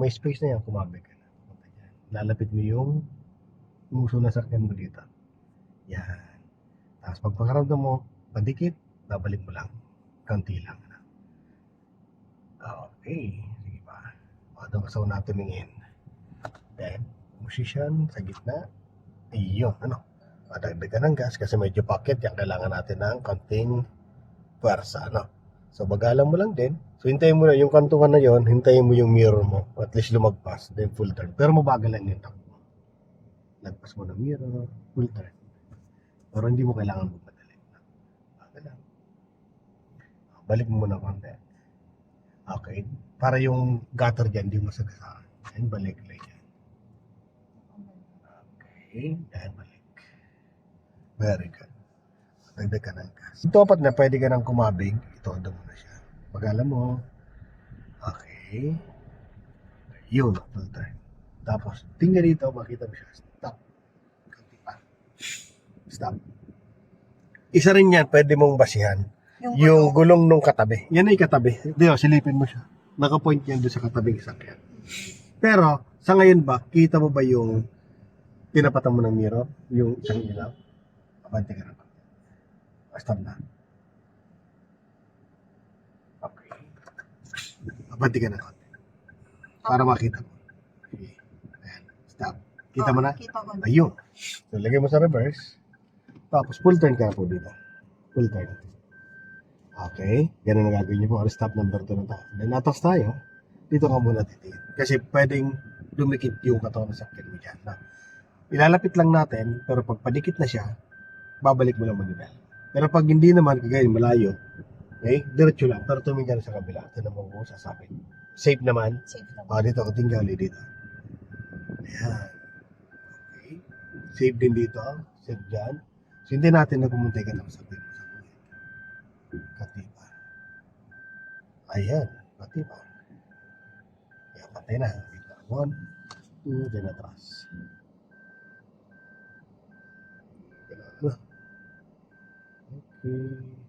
may space na yan, kumabig ka na. Punta dyan. Lalapit mo yung uso na sakyan mo dito. Yan. Tapos pag pakaramdam mo, padikit, babalik mo lang. Kaunti lang. Okay. Sige pa. O, doon ka sa una tumingin. Then, position sa gitna. Iyon, ano? Madagdag ka ng gas kasi medyo pocket yan. Kailangan natin ng konting pwersa, ano? So, bagalan mo lang din. So, hintayin mo na yung kantungan na yon, hintayin mo yung mirror mo. At least lumagpas, then full turn. Pero mabagal lang yung takbo. Lagpas mo ng mirror, full turn. Pero hindi mo kailangan magmadali. Bagal lang. Balik mo muna konti. Okay. Para yung gutter dyan, hindi masagasaan. Yan, balik lang yan. Okay. Yan, balik. Very good. Dagdag ka ng gas. Ito apat na pwede ka nang kumabig. Ito, doon mo na siya. Pag-alam mo. Okay. Yun, full turn. Tapos, tingnan dito, makita mo siya. Stop. Kunti pa. Stop. Isa rin yan, pwede mong basihan. Yung gulong nung katabi. Yan ay katabi. Diyo, silipin mo siya. Nakapoint yan doon sa katabing sakyan. Pero, sa ngayon ba, kita mo ba yung tinapatan mo ng mirror? Yung isang ilaw? Abante ka na ba? Stop na. Okay. Abante ka na konti. Para makita mo. Okay. Ayan. Stop. Kita mo na? Kita ko na. Ayun. So, lagay mo sa reverse. Tapos, full turn ka na po dito. Full turn. Okay. Ganun ang gagawin niyo po. Stop number 2 na tayo. Then, natas tayo. Dito ka muna titiin. Kasi pwedeng dumikit yung katawan ng sakyan mo dyan. No? Ilalapit lang natin, pero pag padikit na siya, babalik mo lang manibel. Pero pag hindi naman, kagaya malayo, okay, diretso lang. Pero tumingin ka na sa kabila. Tinan mo kung sasabit. Safe naman. Safe naman. Dito, tinggali dito. Ayan. Okay. Safe din dito. Safe dyan. So, hindi natin na pumuntay ka lang sa pin mo sa kulit. Katipa. Ayan. Katipa. Ayan, patay na. 1, 2, then atras. Okay.